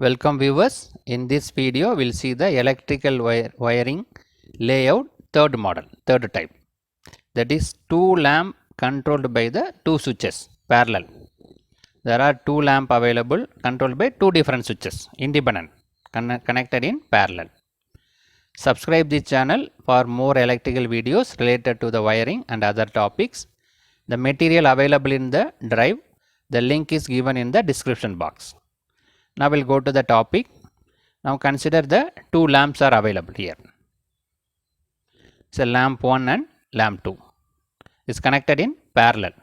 Welcome viewers. In this video we will see the electrical wiring layout third type, that is two lamp controlled by the two switches parallel. There are two lamp available controlled by two different switches independent connected in parallel. Subscribe this channel for more electrical videos related to the wiring and other topics. The material available in the drive, the link is given in the description box. Now we'll go to the topic. Now consider the two lamps are available here. So lamp 1 and lamp 2 is connected in parallel.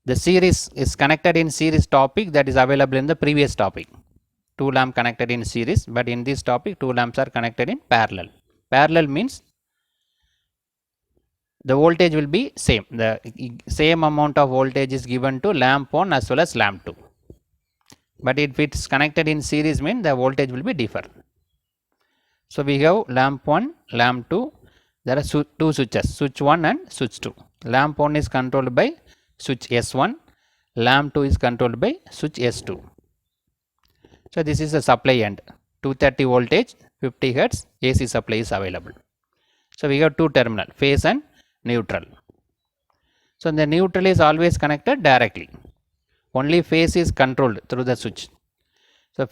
The series is connected in series topic that is available in the previous topic. Two lamp connected in series, but in this topic two lamps are connected in parallel. Parallel means the voltage will be same. The same amount of voltage is given to lamp 1 as well as lamp 2. But if it is connected in series means the voltage will be different. So we have lamp 1, lamp 2. There are two switches, switch 1 and switch 2. Lamp 1 is controlled by switch S1, lamp 2 is controlled by switch S2. So this is the supply end, 230 voltage, 50 Hz AC supply is available. So we have two terminal, phase and neutral. So the neutral is always connected directly. Only phase is controlled through the switch. So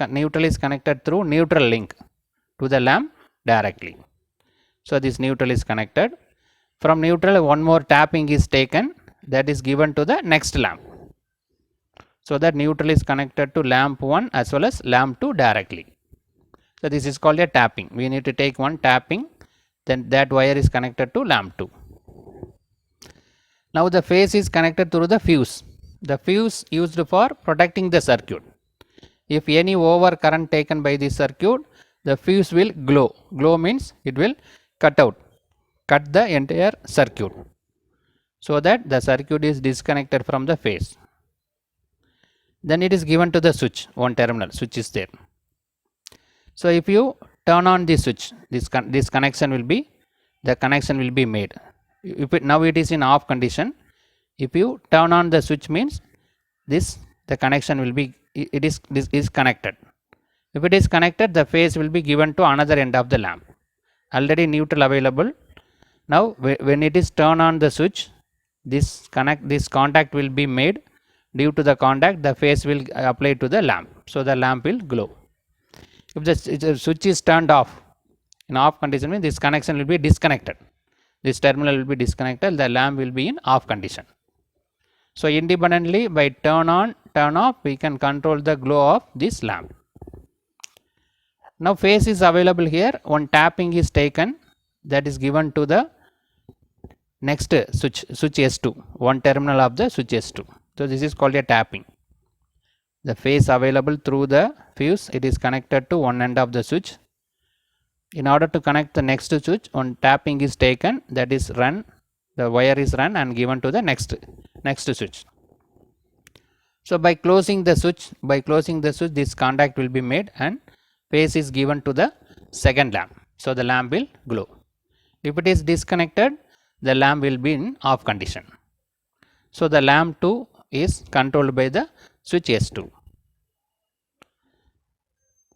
neutral is connected through neutral link to the lamp directly. So this neutral is connected. From neutral one more tapping is taken, that is given to the next lamp. So that neutral is connected to lamp 1 as well as lamp 2 directly. So this is called a tapping. We need to take one tapping, then that wire is connected to lamp 2. Now the phase is connected through the fuse. The fuse used for protecting the circuit. If any over current taken by the circuit, the fuse will glow. Glow means it will cut the entire circuit, so that the circuit is disconnected from the phase. Then it is given to the switch, one terminal switch is there. So if you turn on the switch, this connection will be made. Now it is in off condition. If you turn on the switch means the connection will be this is connected. If it is connected, the phase will be given to another end of the lamp. Already neutral available. Now when it is turned on the switch, this contact will be made. Due to the contact, the phase will apply to the lamp, so the lamp will glow. If the switch is turned off, in off condition means this connection will be disconnected. This terminal will be disconnected, the lamp will be in off condition. So independently by turn on, turn off, we can control the glow of this lamp. Now phase is available here. One tapping is taken, that is given to the next switch S2, one terminal of the switch S2. So this is called a tapping. The phase available through the fuse, it is connected to one end of the switch. In order to connect the next switch, one tapping is taken, that is run. The wire is run and given to the next switch. So by closing the switch, this contact will be made and phase is given to the second lamp. So the lamp will glow. If it is disconnected, the lamp will be in off condition. So the lamp 2 is controlled by the switch S2.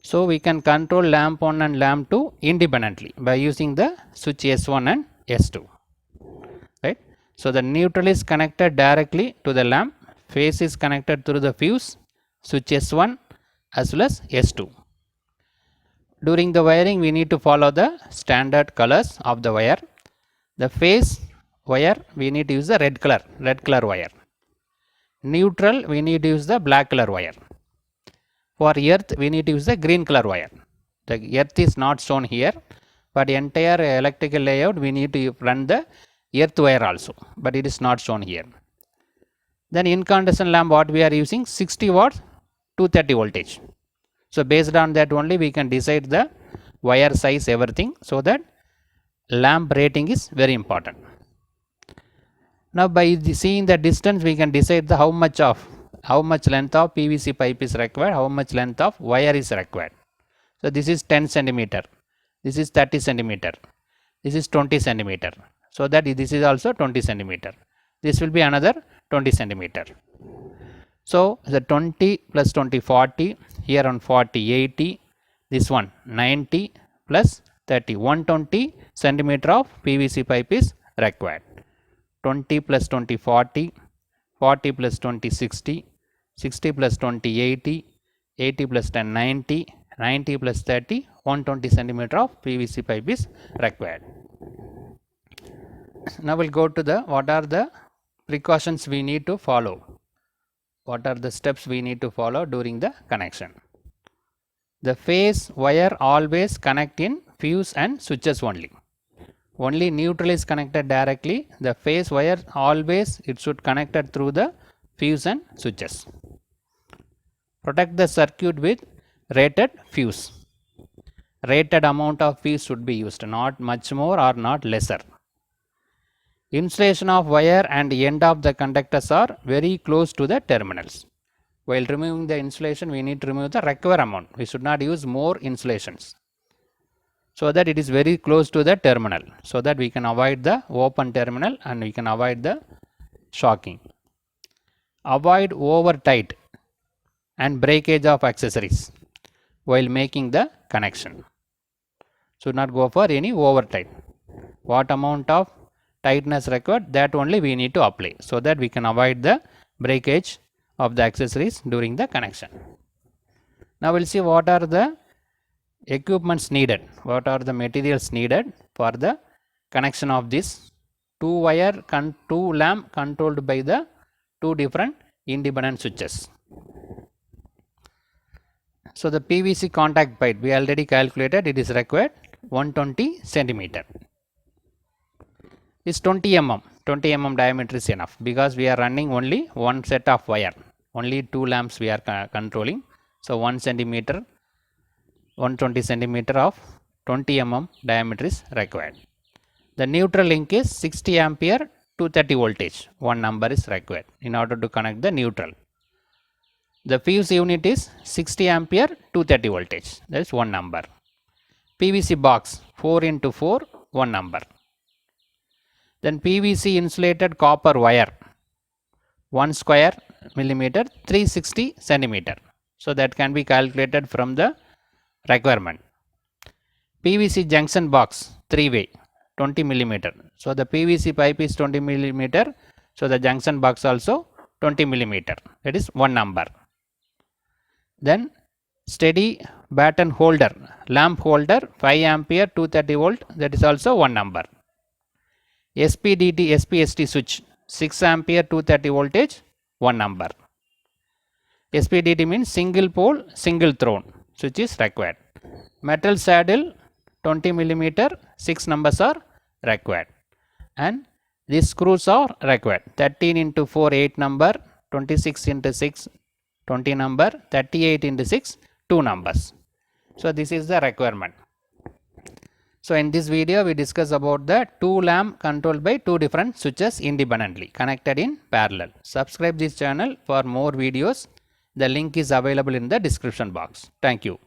So we can control lamp 1 and lamp 2 independently by using the switch S1 and S2. Right? So the neutral is connected directly to the lamp, phase is connected through the fuse, switch S1 as well as S2. During the wiring, we need to follow the standard colors of the wire. The phase wire, we need to use the red color wire. Neutral, we need to use the black color wire. For earth, we need to use the green color wire. The earth is not shown here, but entire electrical layout we need to run the earth wire also, but it is not shown here. Then incandescent lamp, what we are using, 60 watts, 230 voltage. So based on that only we can decide the wire size, everything, so that lamp rating is very important. Now by seeing the distance, we can decide how much length of PVC pipe is required, how much length of wire is required. So this is 10 centimeter, this is 30 centimeter, this is 20 centimeter. So that this is also 20 centimeter. This will be another 20 centimeter. So the 20 plus 20, 40, here on 40, 80, this one 90 plus 30, 120 centimeter of PVC pipe is required. 20 plus 20, 40, 40 plus 20, 60, 60 plus 20, 80, 80 plus 10, 90, 90 plus 30, 120 centimeter of PVC pipe is required. Now we'll go to the what are the precautions we need to follow. What are the steps we need to follow during the connection? The phase wire always connect in fuse and switches only. Only neutral is connected directly. The phase wire always it should connected through the fuse and switches. Protect the circuit with rated fuse. Rated amount of fuse should be used, not much more or not lesser. Insulation of wire and end of the conductors are very close to the terminals. While removing the insulation, we need to remove the required amount. We should not use more insulations, so that it is very close to the terminal, so that we can avoid the open terminal and we can avoid the shocking. Avoid over tight and breakage of accessories while making the connection. Should not go for any over tight. What amount of tightness required, that only we need to apply, so that we can avoid the breakage of the accessories during the connection. Now we'll see what are the equipments needed, what are the materials needed for the connection of this two lamp controlled by the two different independent switches. So the PVC contact pipe we already calculated, it is required 120 centimeter. Is 20 mm diameter is enough, because we are running only one set of wire, only two lamps we are controlling. So 1 centimeter, 120 centimeter of 20 mm diameter is required. The neutral link is 60 ampere 230 voltage, one number is required in order to connect the neutral. The fuse unit is 60 ampere 230 voltage, that is one number. PVC box 4 into 4, one number. Then PVC insulated copper wire 1 square millimeter 360 centimeter. So that can be calculated from the requirement. PVC junction box 3-way 20 millimeter. So the PVC pipe is 20 millimeter. So the junction box also 20 millimeter. That is one number. Then steady batten holder, lamp holder 5 ampere 230 volt. That is also one number. SPDT SPST switch 6 ampere 230 voltage, one number. SPDT means single pole single throne switch is required. Metal saddle 20 millimeter, 6 numbers are required, and these screws are required. 13 into 4 8 number, 26 into 6 20 number, 38 into 6 2 numbers. So this is the requirement. So in this video we discuss about the two lamp controlled by two different switches independently connected in parallel. Subscribe this channel for more videos. The link is available in the description box. Thank you.